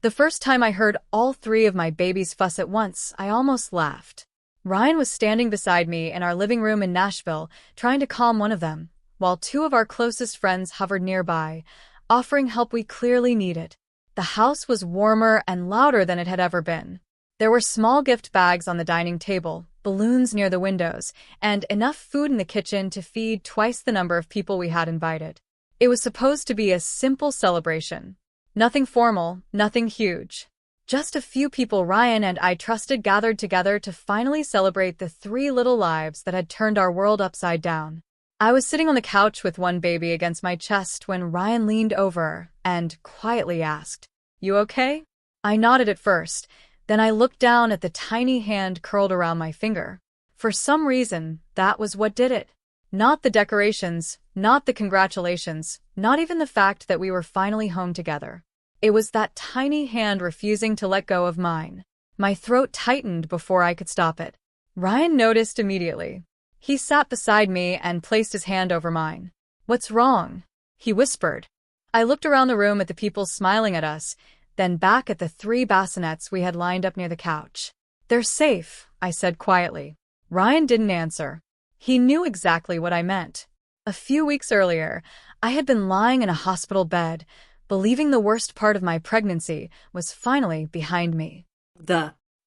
The first time I heard all three of my babies fuss at once, I almost laughed. Ryan was standing beside me in our living room in Nashville, trying to calm one of them, while two of our closest friends hovered nearby, offering help we clearly needed. The house was warmer and louder than it had ever been. There were small gift bags on the dining table, balloons near the windows, and enough food in the kitchen to feed twice the number of people we had invited. It was supposed to be a simple celebration. Nothing formal, nothing huge. Just a few people Ryan and I trusted gathered together to finally celebrate the three little lives that had turned our world upside down. I was sitting on the couch with one baby against my chest when Ryan leaned over and quietly asked, "You okay?" I nodded at first, then I looked down at the tiny hand curled around my finger. For some reason, that was what did it. Not the decorations, not the congratulations, not even the fact that we were finally home together. It was that tiny hand refusing to let go of mine. My throat tightened before I could stop it. Ryan noticed immediately. He sat beside me and placed his hand over mine. "What's wrong?" he whispered. I looked around the room at the people smiling at us, then back at the three bassinets we had lined up near the couch. "They're safe," I said quietly. Ryan didn't answer. He knew exactly what I meant. A few weeks earlier, I had been lying in a hospital bed, believing the worst part of my pregnancy was finally behind me.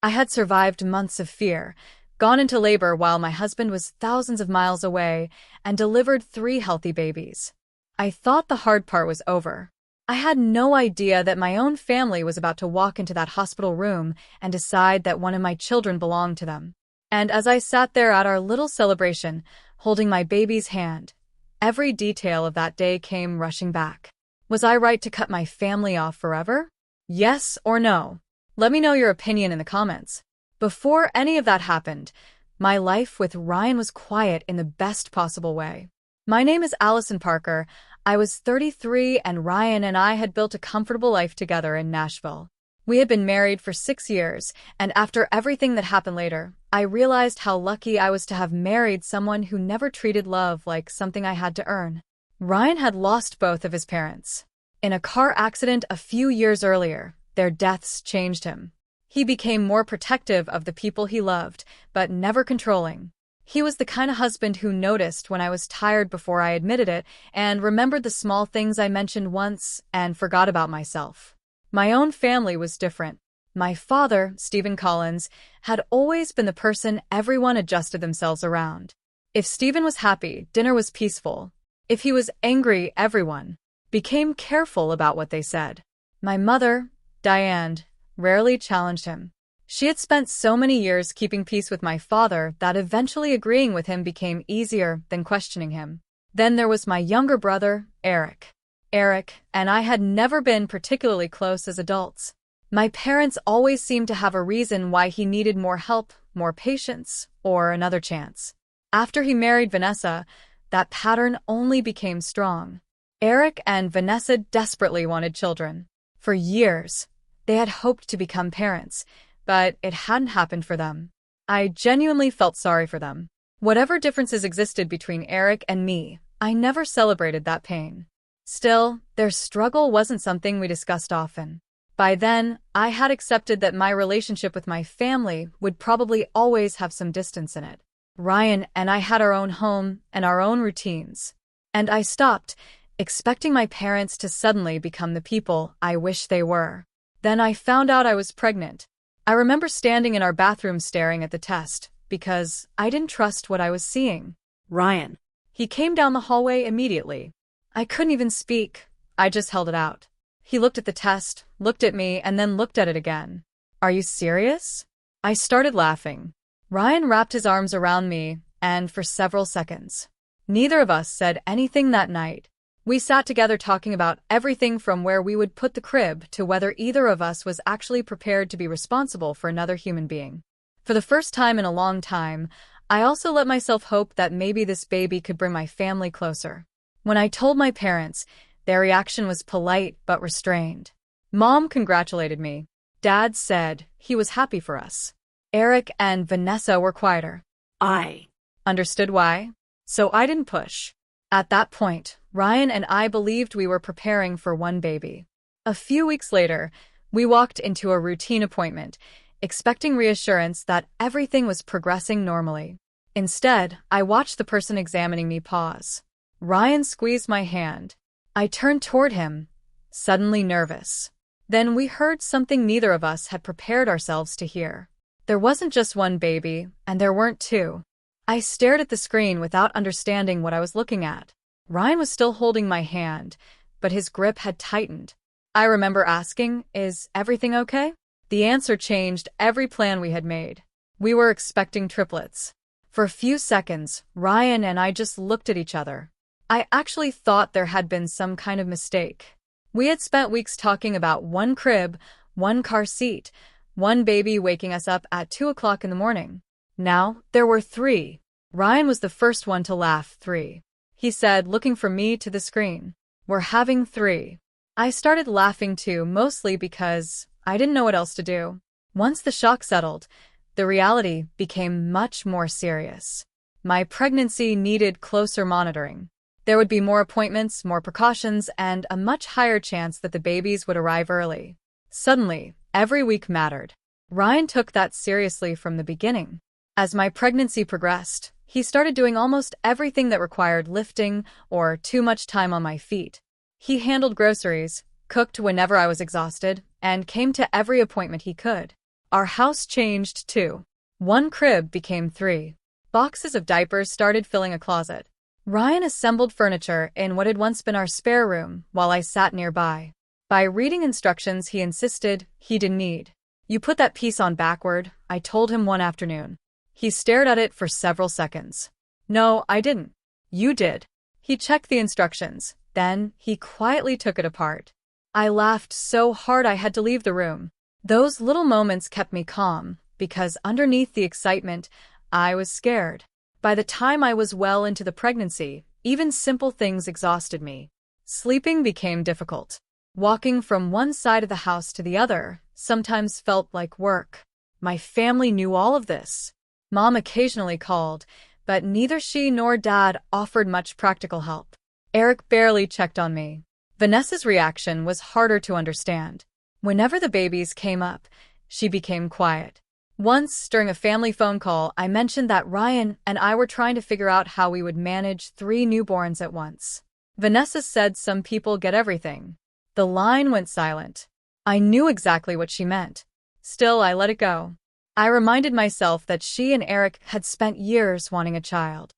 I had survived months of fear, gone into labor while my husband was thousands of miles away, and delivered three healthy babies. I thought the hard part was over. I had no idea that my own family was about to walk into that hospital room and decide that one of my children belonged to them. And as I sat there at our little celebration, holding my baby's hand, every detail of that day came rushing back. Was I right to cut my family off forever? Yes or no? Let me know your opinion in the comments. Before any of that happened, my life with Ryan was quiet in the best possible way. My name is Allison Parker. I was 33 and Ryan and I had built a comfortable life together in Nashville. We had been married for 6 years, and after everything that happened later, I realized how lucky I was to have married someone who never treated love like something I had to earn. Ryan had lost both of his parents. In a car accident a few years earlier, their deaths changed him. He became more protective of the people he loved, but never controlling. He was the kind of husband who noticed when I was tired before I admitted it and remembered the small things I mentioned once and forgot about myself. My own family was different. My father, Stephen Collins, had always been the person everyone adjusted themselves around. If Stephen was happy, dinner was peaceful. If he was angry, everyone became careful about what they said. My mother, Diane, rarely challenged him. She had spent so many years keeping peace with my father that eventually agreeing with him became easier than questioning him. Then there was my younger brother, Eric. Eric and I had never been particularly close as adults. My parents always seemed to have a reason why he needed more help, more patience, or another chance. After he married Vanessa, that pattern only became strong. Eric and Vanessa desperately wanted children. For years, they had hoped to become parents, but it hadn't happened for them. I genuinely felt sorry for them. Whatever differences existed between Eric and me, I never celebrated that pain. Still, their struggle wasn't something we discussed often. By then, I had accepted that my relationship with my family would probably always have some distance in it. Ryan and I had our own home and our own routines. And I stopped expecting my parents to suddenly become the people I wish they were. Then I found out I was pregnant. I remember standing in our bathroom staring at the test because I didn't trust what I was seeing. Ryan. He came down the hallway immediately. I couldn't even speak. I just held it out. He looked at the test, looked at me, and then looked at it again. "Are you serious?" I started laughing. Ryan wrapped his arms around me, and for several seconds, neither of us said anything that night. We sat together talking about everything from where we would put the crib to whether either of us was actually prepared to be responsible for another human being. For the first time in a long time, I also let myself hope that maybe this baby could bring my family closer. When I told my parents, their reaction was polite but restrained. Mom congratulated me. Dad said he was happy for us. Eric and Vanessa were quieter. I understood why, so I didn't push. At that point, Ryan and I believed we were preparing for one baby. A few weeks later, We walked into a routine appointment, expecting reassurance that everything was progressing normally. Instead, I watched the person examining me pause. Ryan squeezed my hand. I turned toward him, suddenly nervous. Then we heard something neither of us had prepared ourselves to hear. There wasn't just one baby, and there weren't two. I stared at the screen without understanding what I was looking at. Ryan was still holding my hand, but his grip had tightened. I remember asking, "Is everything okay?" The answer changed every plan we had made. We were expecting triplets. For a few seconds, Ryan and I just looked at each other. I actually thought there had been some kind of mistake. We had spent weeks talking about one crib, one car seat, one baby waking us up at 2 o'clock in the morning. Now, there were 3. Ryan was the first one to laugh. 3. He said, looking from me to the screen. "We're having 3. I started laughing too, mostly because I didn't know what else to do. Once the shock settled, the reality became much more serious. My pregnancy needed closer monitoring. There would be more appointments, more precautions, and a much higher chance that the babies would arrive early. Suddenly, every week mattered. Ryan took that seriously from the beginning. As my pregnancy progressed, he started doing almost everything that required lifting or too much time on my feet. He handled groceries, cooked whenever I was exhausted, and came to every appointment he could. Our house changed too. 1 crib became 3. Boxes of diapers started filling a closet. Ryan assembled furniture in what had once been our spare room while I sat nearby. By reading instructions he insisted he didn't need. "You put that piece on backward," I told him one afternoon. He stared at it for several seconds. "No, I didn't." "You did." He checked the instructions. Then he quietly took it apart. I laughed so hard I had to leave the room. Those little moments kept me calm, because underneath the excitement, I was scared. By the time I was well into the pregnancy, even simple things exhausted me. Sleeping became difficult. Walking from one side of the house to the other sometimes felt like work. My family knew all of this. Mom occasionally called, but neither she nor Dad offered much practical help. Eric barely checked on me. Vanessa's reaction was harder to understand. Whenever the babies came up, she became quiet. Once, during a family phone call, I mentioned that Ryan and I were trying to figure out how we would manage 3 newborns at once. Vanessa said some people get everything. The line went silent. I knew exactly what she meant. Still, I let it go. I reminded myself that she and Eric had spent years wanting a child.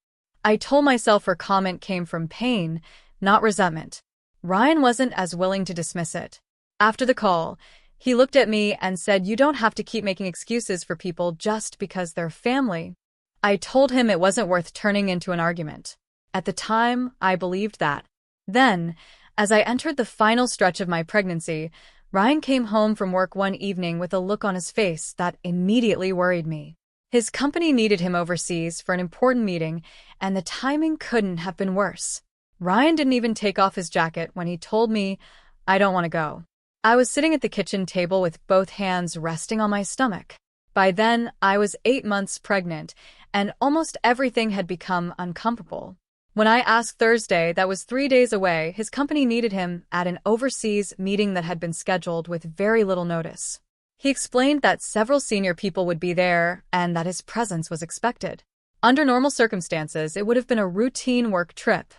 I told myself her comment came from pain, not resentment. Ryan wasn't as willing to dismiss it. After the call, he looked at me and said, "You don't have to keep making excuses for people just because they're family." I told him it wasn't worth turning into an argument. At the time, I believed that. Then, as I entered the final stretch of my pregnancy, Ryan came home from work one evening with a look on his face that immediately worried me. His company needed him overseas for an important meeting, and the timing couldn't have been worse. Ryan didn't even take off his jacket when he told me, "I don't want to go." I was sitting at the kitchen table with both hands resting on my stomach. By then, I was 8 months pregnant, and almost everything had become uncomfortable. When I asked Thursday, that was 3 days away, his company needed him at an overseas meeting that had been scheduled with very little notice. He explained that several senior people would be there and that his presence was expected. Under normal circumstances, it would have been a routine work trip.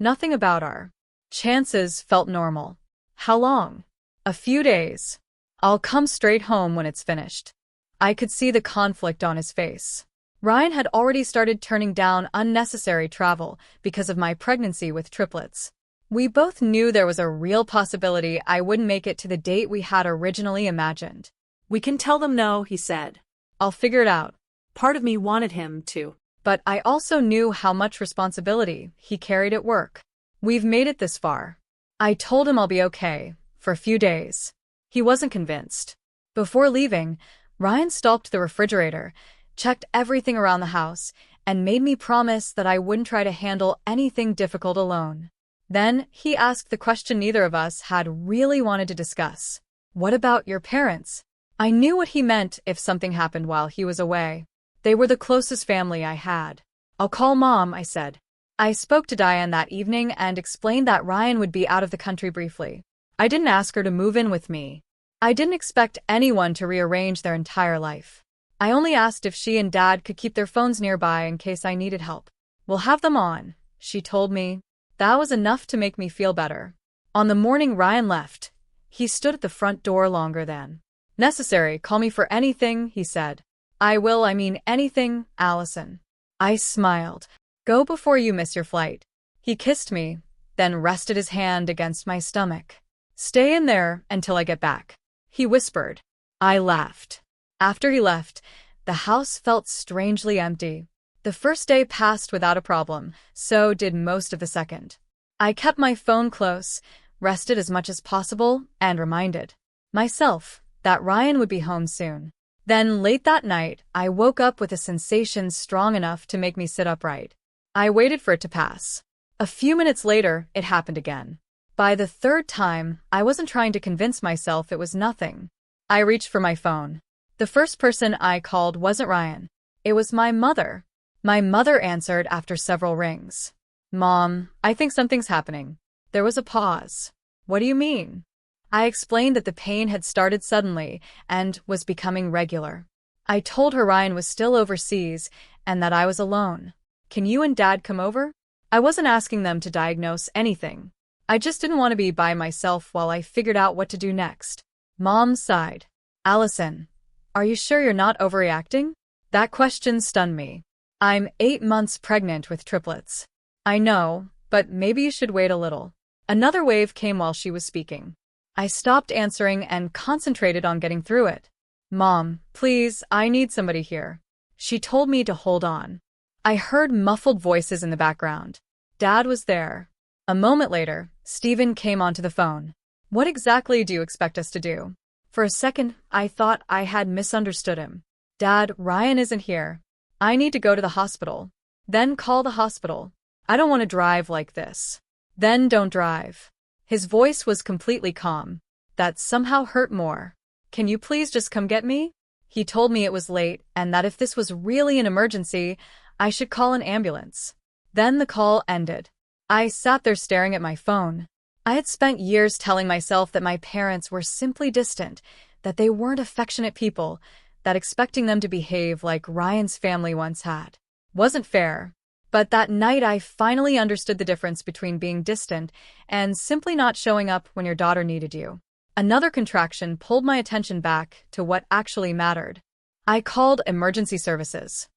Nothing about our chances felt normal. "How long?" "A few days. I'll come straight home when it's finished." I could see the conflict on his face. Ryan had already started turning down unnecessary travel because of my pregnancy with triplets. We both knew there was a real possibility I wouldn't make it to the date we had originally imagined. "We can tell them no," he said. "I'll figure it out." Part of me wanted him to. But I also knew how much responsibility he carried at work. "We've made it this far." I told him I'll be okay. For a few days. He wasn't convinced. Before leaving, Ryan stalked the refrigerator, checked everything around the house, and made me promise that I wouldn't try to handle anything difficult alone. Then he asked the question neither of us had really wanted to discuss. "What about your parents?" I knew what he meant if something happened while he was away. They were the closest family I had. "I'll call Mom," I said. I spoke to Diane that evening and explained that Ryan would be out of the country briefly. I didn't ask her to move in with me. I didn't expect anyone to rearrange their entire life. I only asked if she and Dad could keep their phones nearby in case I needed help. "We'll have them on," she told me. That was enough to make me feel better. On the morning Ryan left, he stood at the front door longer than necessary. "Call me for anything," he said. "I mean anything, Allison." I smiled. "Go before you miss your flight." He kissed me, then rested his hand against my stomach. "Stay in there until I get back," he whispered. I laughed. After he left, the house felt strangely empty. The first day passed without a problem, so did most of the second. I kept my phone close, rested as much as possible, and reminded myself that Ryan would be home soon. Then, late that night, I woke up with a sensation strong enough to make me sit upright. I waited for it to pass. A few minutes later, it happened again. By the third time, I wasn't trying to convince myself it was nothing. I reached for my phone. The first person I called wasn't Ryan. It was my mother. My mother answered after several rings. "Mom, I think something's happening." There was a pause. "What do you mean?" I explained that the pain had started suddenly and was becoming regular. I told her Ryan was still overseas and that I was alone. "Can you and Dad come over?" I wasn't asking them to diagnose anything. I just didn't want to be by myself while I figured out what to do next. Mom sighed. "Allison, are you sure you're not overreacting?" That question stunned me. "I'm 8 months pregnant with triplets." "I know, but maybe you should wait a little." Another wave came while she was speaking. I stopped answering and concentrated on getting through it. "Mom, please, I need somebody here." She told me to hold on. I heard muffled voices in the background. Dad was there. A moment later, Stephen came onto the phone. "What exactly do you expect us to do?" For a second, I thought I had misunderstood him. "Dad, Ryan isn't here. I need to go to the hospital." "Then call the hospital." "I don't want to drive like this." "Then don't drive." His voice was completely calm. That somehow hurt more. "Can you please just come get me?" He told me it was late and that if this was really an emergency, I should call an ambulance. Then the call ended. I sat there staring at my phone. I had spent years telling myself that my parents were simply distant, that they weren't affectionate people, that expecting them to behave like Ryan's family once had wasn't fair. But that night I finally understood the difference between being distant and simply not showing up when your daughter needed you. Another contraction pulled my attention back to what actually mattered. I called emergency services.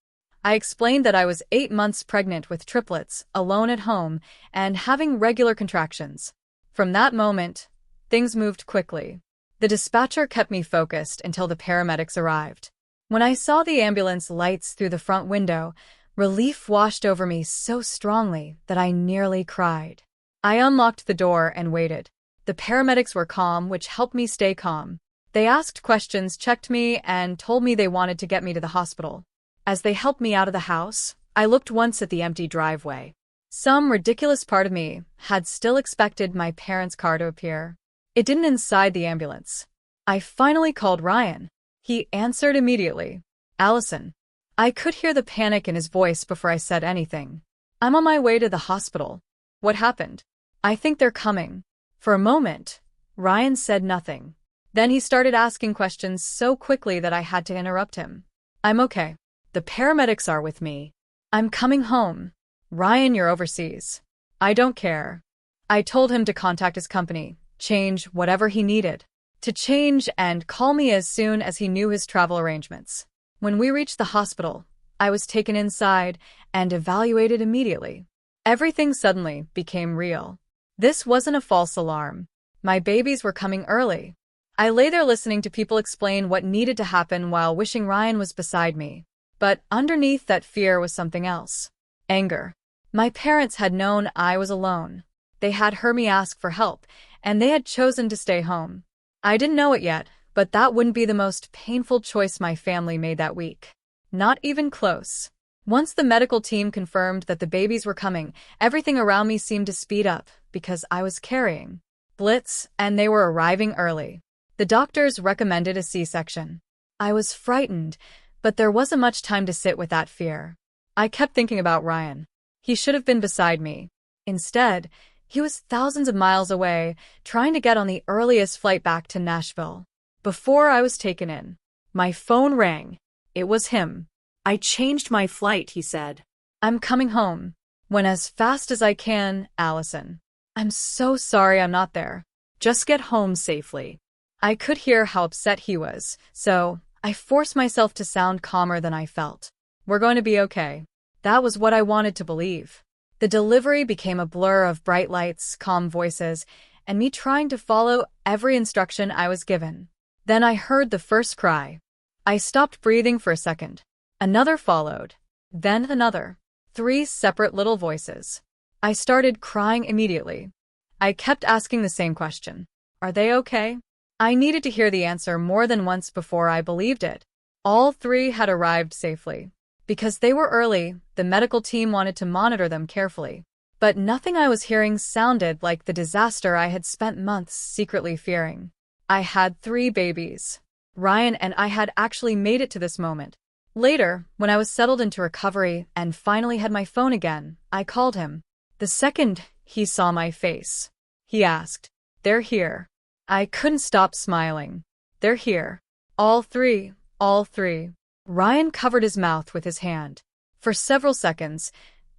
I explained that I was 8 months pregnant with triplets, alone at home, and having regular contractions. From that moment, things moved quickly. The dispatcher kept me focused until the paramedics arrived. When I saw the ambulance lights through the front window, relief washed over me so strongly that I nearly cried. I unlocked the door and waited. The paramedics were calm, which helped me stay calm. They asked questions, checked me, and told me they wanted to get me to the hospital. As they helped me out of the house, I looked once at the empty driveway. Some ridiculous part of me had still expected my parents' car to appear. It didn't inside the ambulance. I finally called Ryan. He answered immediately. "Allison." I could hear the panic in his voice before I said anything. "I'm on my way to the hospital." "What happened?" "I think they're coming." For a moment, Ryan said nothing. Then he started asking questions so quickly that I had to interrupt him. "I'm okay. The paramedics are with me. I'm coming home." "Ryan, you're overseas." "I don't care." I told him to contact his company, change whatever he needed to change, and call me as soon as he knew his travel arrangements. When we reached the hospital, I was taken inside and evaluated immediately. Everything suddenly became real. This wasn't a false alarm. My babies were coming early. I lay there listening to people explain what needed to happen while wishing Ryan was beside me. But underneath that fear was something else. Anger. My parents had known I was alone. They had heard me ask for help, and they had chosen to stay home. I didn't know it yet, but that wouldn't be the most painful choice my family made that week. Not even close. Once the medical team confirmed that the babies were coming, everything around me seemed to speed up because I was carrying Blitz, and they were arriving early. The doctors recommended a C-section. I was frightened, but there wasn't much time to sit with that fear. I kept thinking about Ryan. He should have been beside me. Instead, he was thousands of miles away, trying to get on the earliest flight back to Nashville. Before I was taken in, my phone rang. It was him. I changed my flight, he said. I'm coming home. When as fast as I can, Allison. I'm so sorry I'm not there. Just get home safely. I could hear how upset he was, so I forced myself to sound calmer than I felt. We're going to be okay. That was what I wanted to believe. The delivery became a blur of bright lights, calm voices, and me trying to follow every instruction I was given. Then I heard the first cry. I stopped breathing for a second. Another followed. Then another. 3 separate little voices. I started crying immediately. I kept asking the same question. Are they okay? I needed to hear the answer more than once before I believed it. All 3 had arrived safely. Because they were early, the medical team wanted to monitor them carefully. But nothing I was hearing sounded like the disaster I had spent months secretly fearing. I had 3 babies. Ryan and I had actually made it to this moment. Later, when I was settled into recovery and finally had my phone again, I called him. The second he saw my face, he asked, "They're here." I couldn't stop smiling. They're here. All 3, all 3. Ryan covered his mouth with his hand. For several seconds,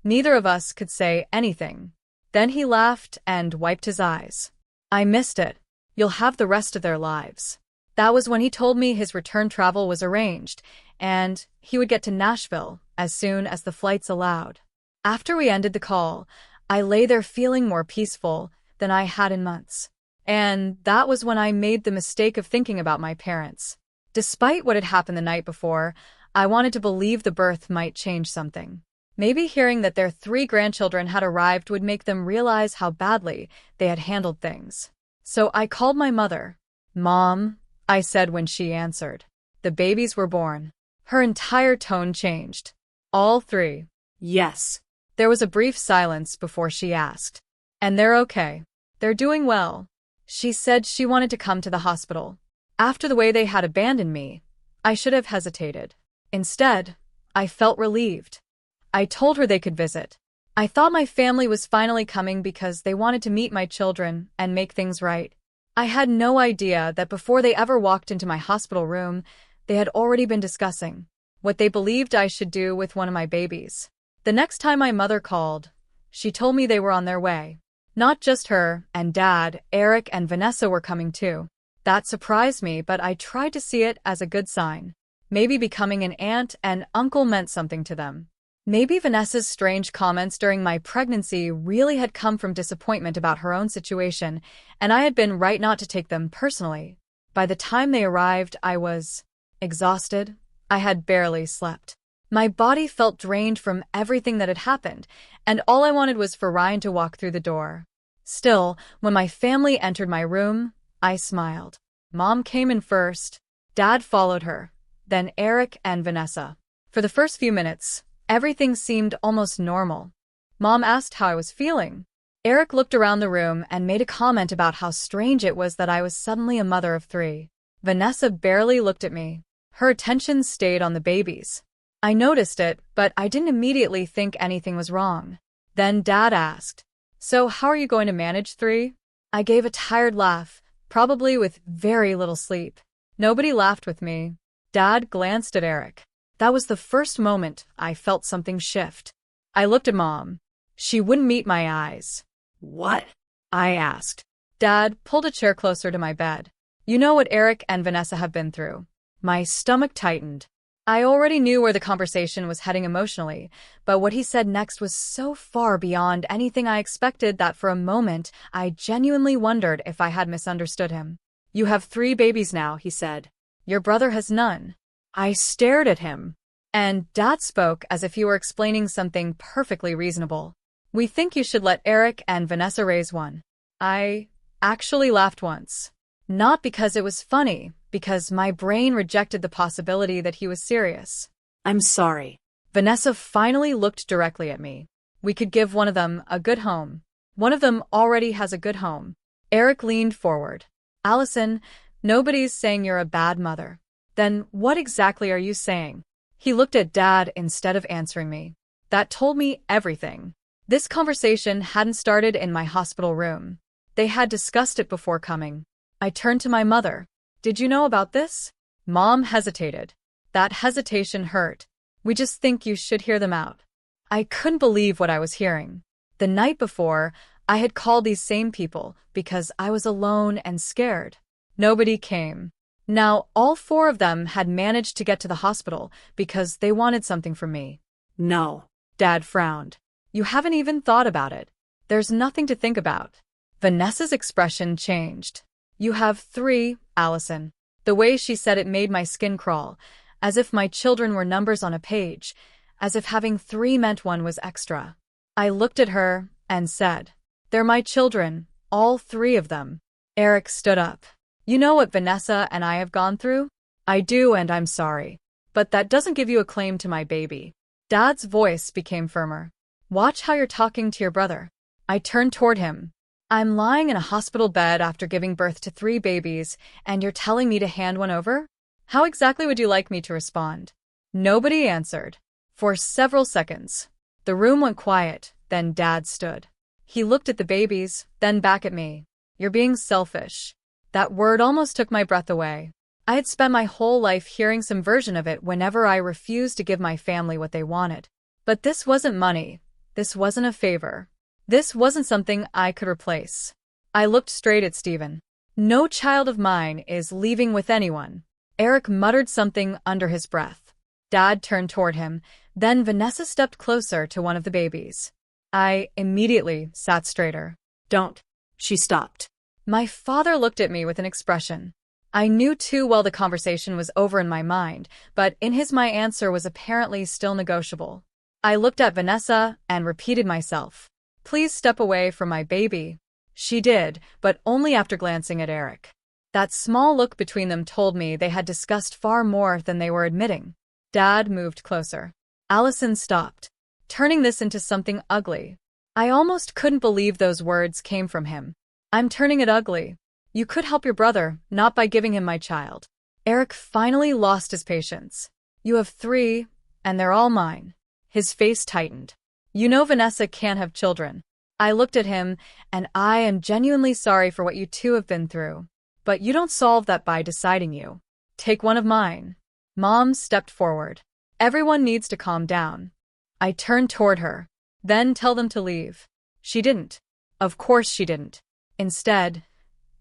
neither of us could say anything. Then he laughed and wiped his eyes. I missed it. You'll have the rest of their lives. That was when he told me his return travel was arranged, and he would get to Nashville as soon as the flights allowed. After we ended the call, I lay there feeling more peaceful than I had in months. And that was when I made the mistake of thinking about my parents. Despite what had happened the night before, I wanted to believe the birth might change something. Maybe hearing that their 3 grandchildren had arrived would make them realize how badly they had handled things. So I called my mother. "Mom," I said when she answered. The babies were born. Her entire tone changed. All 3. Yes. There was a brief silence before she asked. And they're okay. They're doing well. She said she wanted to come to the hospital. After the way they had abandoned me, I should have hesitated. Instead, I felt relieved. I told her they could visit. I thought my family was finally coming because they wanted to meet my children and make things right. I had no idea that before they ever walked into my hospital room, they had already been discussing what they believed I should do with one of my babies. The next time my mother called, she told me they were on their way. Not just her and Dad, Eric and Vanessa were coming too. That surprised me, but I tried to see it as a good sign. Maybe becoming an aunt and uncle meant something to them. Maybe Vanessa's strange comments during my pregnancy really had come from disappointment about her own situation, and I had been right not to take them personally. By the time they arrived, I was exhausted. I had barely slept. My body felt drained from everything that had happened, and all I wanted was for Ryan to walk through the door. Still, when my family entered my room, I smiled. Mom came in first. Dad followed her. Then Eric and Vanessa. For the first few minutes, everything seemed almost normal. Mom asked how I was feeling. Eric looked around the room and made a comment about how strange it was that I was suddenly a mother of 3. Vanessa barely looked at me. Her attention stayed on the babies. I noticed it, but I didn't immediately think anything was wrong. Then Dad asked, "So how are you going to manage 3? I gave a tired laugh, probably with very little sleep. Nobody laughed with me. Dad glanced at Eric. That was the first moment I felt something shift. I looked at Mom. She wouldn't meet my eyes. What? I asked. Dad pulled a chair closer to my bed. You know what Eric and Vanessa have been through. My stomach tightened. I already knew where the conversation was heading emotionally, but what he said next was so far beyond anything I expected that for a moment I genuinely wondered if I had misunderstood him. You have 3 babies now, he said. Your brother has none. I stared at him. And Dad spoke as if he were explaining something perfectly reasonable. We think you should let Eric and Vanessa raise one. I actually laughed once. Not because it was funny, because my brain rejected the possibility that he was serious. I'm sorry. Vanessa finally looked directly at me. We could give one of them a good home. One of them already has a good home. Eric leaned forward. Allison, nobody's saying you're a bad mother. Then what exactly are you saying? He looked at Dad instead of answering me. That told me everything. This conversation hadn't started in my hospital room. They had discussed it before coming. I turned to my mother. Did you know about this? Mom hesitated. That hesitation hurt. We just think you should hear them out. I couldn't believe what I was hearing. The night before, I had called these same people because I was alone and scared. Nobody came. Now, all four of them had managed to get to the hospital because they wanted something from me. No. Dad frowned. You haven't even thought about it. There's nothing to think about. Vanessa's expression changed. You have 3, Allison. The way she said it made my skin crawl, as if my children were numbers on a page, as if having 3 meant 1 was extra. I looked at her and said, They're my children, all 3 of them. Eric stood up. You know what Vanessa and I have gone through? I do, and I'm sorry. But that doesn't give you a claim to my baby. Dad's voice became firmer. Watch how you're talking to your brother. I turned toward him. I'm lying in a hospital bed after giving birth to 3 babies, and you're telling me to hand one over? How exactly would you like me to respond? Nobody answered. For several seconds. The room went quiet, then Dad stood. He looked at the babies, then back at me. You're being selfish. That word almost took my breath away. I had spent my whole life hearing some version of it whenever I refused to give my family what they wanted. But this wasn't money. This wasn't a favor. This wasn't something I could replace. I looked straight at Stephen. No child of mine is leaving with anyone. Eric muttered something under his breath. Dad turned toward him, then Vanessa stepped closer to one of the babies. I immediately sat straighter. Don't. She stopped. My father looked at me with an expression. I knew too well the conversation was over in my mind, but in his my answer was apparently still negotiable. I looked at Vanessa and repeated myself. Please step away from my baby. She did, but only after glancing at Eric. That small look between them told me they had discussed far more than they were admitting. Dad moved closer. Allison stopped, turning this into something ugly. I almost couldn't believe those words came from him. I'm turning it ugly. You could help your brother, not by giving him my child. Eric finally lost his patience. You have 3, and they're all mine. His face tightened. You know Vanessa can't have children. I looked at him, and I am genuinely sorry for what you 2 have been through. But you don't solve that by deciding you. Take one of mine. Mom stepped forward. Everyone needs to calm down. I turned toward her. Then tell them to leave. She didn't. Of course she didn't. Instead,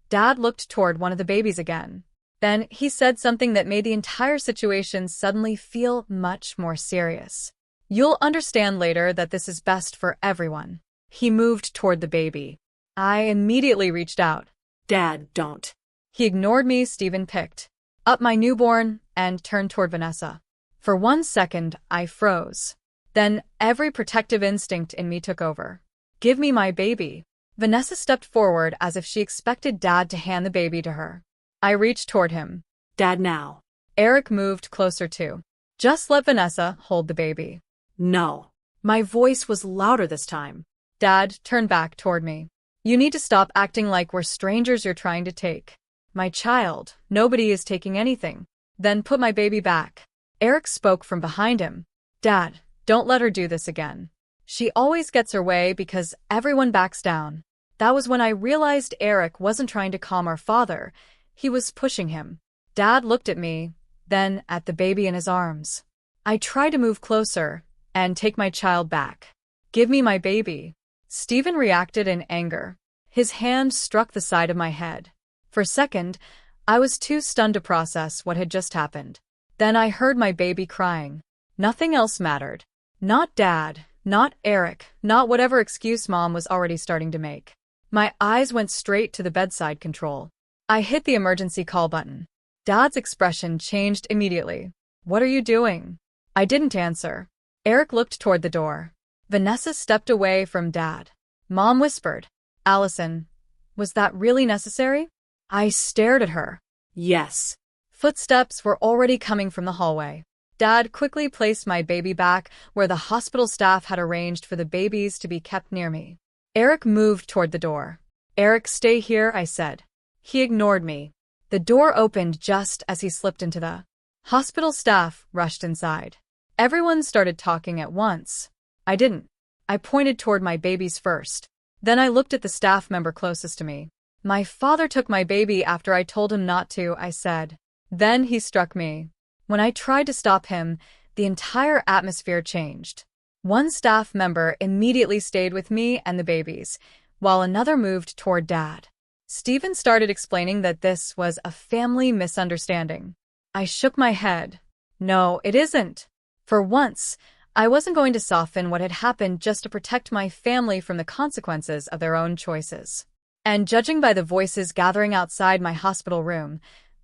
Dad looked toward one of the babies again. Then he said something that made the entire situation suddenly feel much more serious. You'll understand later that this is best for everyone. He moved toward the baby. I immediately reached out. Dad, don't. He ignored me. Stephen picked up my newborn and turned toward Vanessa. For 1 second, I froze. Then every protective instinct in me took over. Give me my baby. Vanessa stepped forward as if she expected Dad to hand the baby to her. I reached toward him. Dad, now. Eric moved closer too. Just let Vanessa hold the baby. No. My voice was louder this time. Dad turned back toward me. You need to stop acting like we're strangers you're trying to take. My child, nobody is taking anything. Then put my baby back. Eric spoke from behind him. Dad, don't let her do this again. She always gets her way because everyone backs down. That was when I realized Eric wasn't trying to calm our father. He was pushing him. Dad looked at me, then at the baby in his arms. I tried to move closer and take my child back. Give me my baby. Stephen reacted in anger. His hand struck the side of my head. For a second, I was too stunned to process what had just happened. Then I heard my baby crying. Nothing else mattered. Not Dad, not Eric, not whatever excuse Mom was already starting to make. My eyes went straight to the bedside control. I hit the emergency call button. Dad's expression changed immediately. What are you doing? I didn't answer. Eric looked toward the door. Vanessa stepped away from Dad. Mom whispered, Allison, was that really necessary? I stared at her. Yes. Footsteps were already coming from the hallway. Dad quickly placed my baby back where the hospital staff had arranged for the babies to be kept near me. Eric moved toward the door. Eric, stay here, I said. He ignored me. The door opened just as he slipped into the hospital. Staff rushed inside. Everyone started talking at once. I didn't. I pointed toward my babies first. Then I looked at the staff member closest to me. My father took my baby after I told him not to, I said. Then he struck me. When I tried to stop him, the entire atmosphere changed. One staff member immediately stayed with me and the babies, while another moved toward Dad. Stephen started explaining that this was a family misunderstanding. I shook my head. No, it isn't. For once, I wasn't going to soften what had happened just to protect my family from the consequences of their own choices. And judging by the voices gathering outside my hospital room,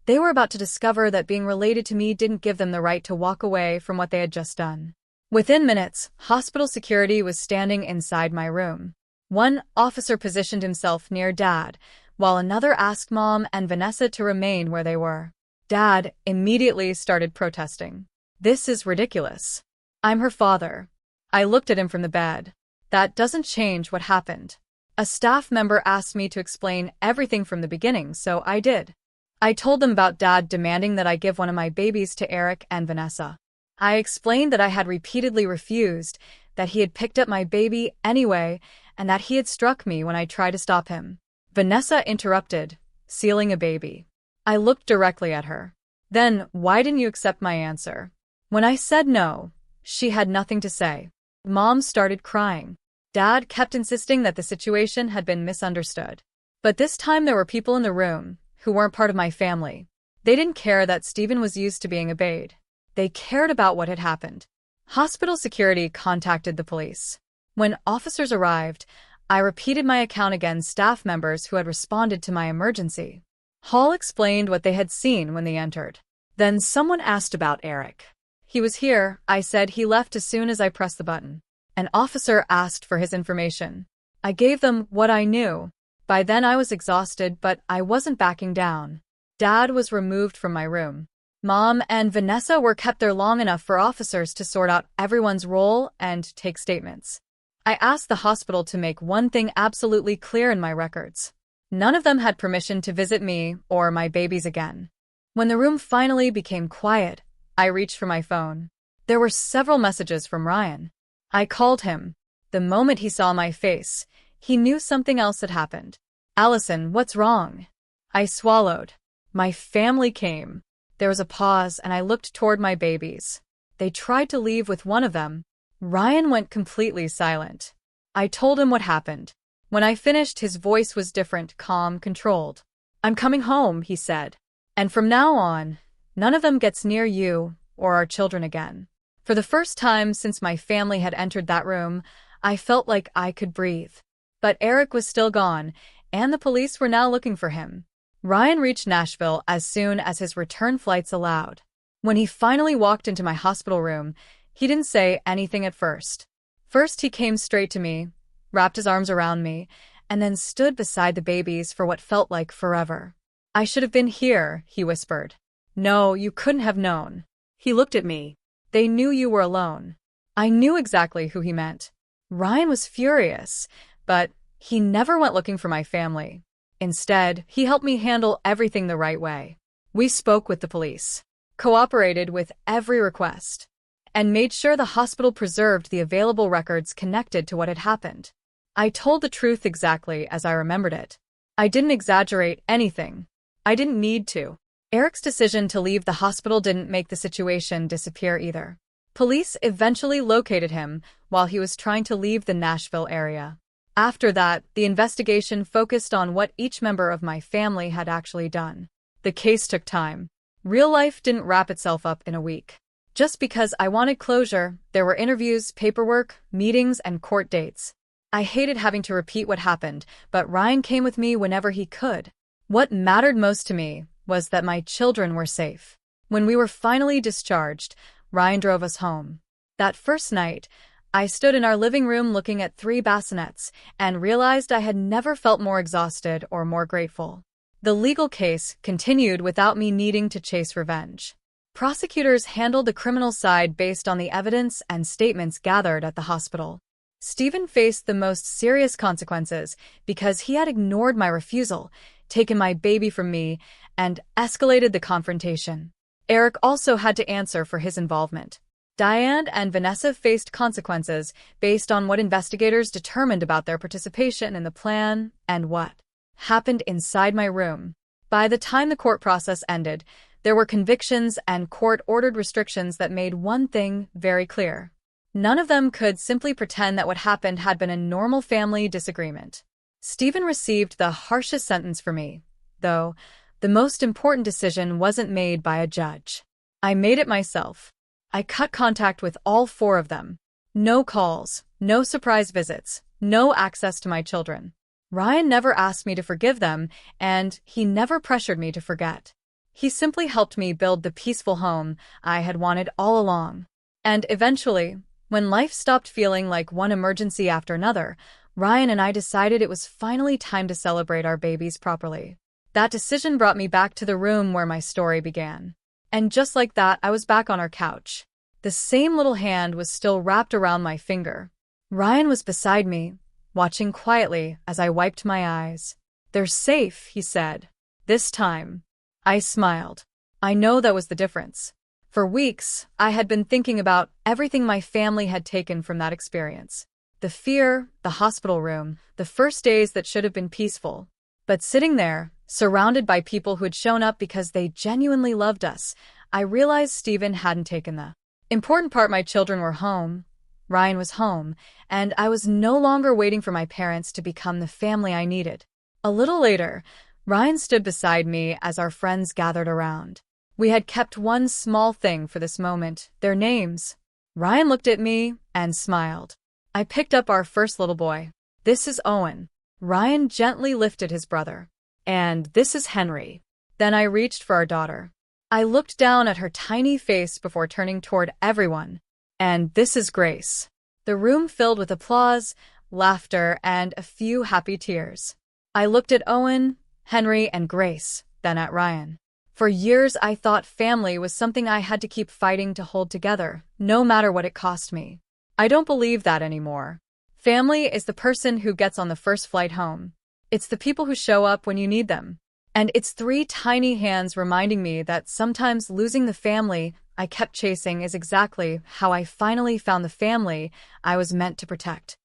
they were about to discover that being related to me didn't give them the right to walk away from what they had just done. Within minutes, hospital security was standing inside my room. One officer positioned himself near Dad, while another asked Mom and Vanessa to remain where they were. Dad immediately started protesting. This is ridiculous. I'm her father. I looked at him from the bed. That doesn't change what happened. A staff member asked me to explain everything from the beginning, so I did. I told them about Dad demanding that I give one of my babies to Eric and Vanessa. I explained that I had repeatedly refused, that he had picked up my baby anyway, and that he had struck me when I tried to stop him. Vanessa interrupted, sealing a baby. I looked directly at her. Then, why didn't you accept my answer? When I said no, she had nothing to say. Mom started crying. Dad kept insisting that the situation had been misunderstood. But this time there were people in the room who weren't part of my family. They didn't care that Stephen was used to being obeyed. They cared about what had happened. Hospital security contacted the police. When officers arrived, I repeated my account against staff members who had responded to my emergency. Hall explained what they had seen when they entered. Then someone asked about Eric. He was here, I said. He left as soon as I pressed the button. An officer asked for his information. I gave them what I knew. By then I was exhausted, but I wasn't backing down. Dad was removed from my room. Mom and Vanessa were kept there long enough for officers to sort out everyone's role and take statements. I asked the hospital to make one thing absolutely clear in my records. None of them had permission to visit me or my babies again. When the room finally became quiet, I reached for my phone. There were several messages from Ryan. I called him. The moment he saw my face, he knew something else had happened. Allison, what's wrong? I swallowed. My family came. There was a pause, and I looked toward my babies. They tried to leave with one of them. Ryan went completely silent. I told him what happened. When I finished, his voice was different, calm, controlled. I'm coming home, he said. And from now on, none of them gets near you or our children again. For the first time since my family had entered that room, I felt like I could breathe. But Eric was still gone, and the police were now looking for him. Ryan reached Nashville as soon as his return flights allowed. When he finally walked into my hospital room, he didn't say anything at first. First, he came straight to me, wrapped his arms around me, and then stood beside the babies for what felt like forever. I should have been here, he whispered. No, you couldn't have known. He looked at me. They knew you were alone. I knew exactly who he meant. Ryan was furious, but he never went looking for my family. Instead, he helped me handle everything the right way. We spoke with the police, cooperated with every request, and made sure the hospital preserved the available records connected to what had happened. I told the truth exactly as I remembered it. I didn't exaggerate anything. I didn't need to. Eric's decision to leave the hospital didn't make the situation disappear either. Police eventually located him while he was trying to leave the Nashville area. After that, the investigation focused on what each member of my family had actually done. The case took time. Real life didn't wrap itself up in a week. Just because I wanted closure, there were interviews, paperwork, meetings, and court dates. I hated having to repeat what happened, but Ryan came with me whenever he could. What mattered most to me was that my children were safe. When we were finally discharged, Ryan drove us home. That first night, I stood in our living room looking at 3 bassinets and realized I had never felt more exhausted or more grateful. The legal case continued without me needing to chase revenge. Prosecutors handled the criminal side based on the evidence and statements gathered at the hospital. Stephen faced the most serious consequences because he had ignored my refusal, taken my baby from me, and escalated the confrontation. Eric also had to answer for his involvement. Diane and Vanessa faced consequences based on what investigators determined about their participation in the plan and what happened inside my room. By the time the court process ended, there were convictions and court-ordered restrictions that made one thing very clear. None of them could simply pretend that what happened had been a normal family disagreement. Stephen received the harshest sentence for me, though the most important decision wasn't made by a judge. I made it myself. I cut contact with all 4 of them. No calls, no surprise visits, no access to my children. Ryan never asked me to forgive them, and he never pressured me to forget. He simply helped me build the peaceful home I had wanted all along. And eventually, when life stopped feeling like one emergency after another, Ryan and I decided it was finally time to celebrate our babies properly. That decision brought me back to the room where my story began. And just like that, I was back on our couch. The same little hand was still wrapped around my finger. Ryan was beside me, watching quietly as I wiped my eyes. "They're safe," he said. "This time." I smiled. I know that was the difference. For weeks, I had been thinking about everything my family had taken from that experience. The fear, the hospital room, the first days that should have been peaceful. But sitting there, surrounded by people who had shown up because they genuinely loved us, I realized Stephen hadn't taken the important part. My children were home, Ryan was home, and I was no longer waiting for my parents to become the family I needed. A little later, Ryan stood beside me as our friends gathered around. We had kept one small thing for this moment, their names. Ryan looked at me and smiled. I picked up our first little boy. "This is Owen." Ryan gently lifted his brother. "And this is Henry." Then I reached for our daughter. I looked down at her tiny face before turning toward everyone. "And this is Grace." The room filled with applause, laughter, and a few happy tears. I looked at Owen, Henry, and Grace, then at Ryan. For years, I thought family was something I had to keep fighting to hold together, no matter what it cost me. I don't believe that anymore. Family is the person who gets on the first flight home. It's the people who show up when you need them. And it's 3 tiny hands reminding me that sometimes losing the family I kept chasing is exactly how I finally found the family I was meant to protect.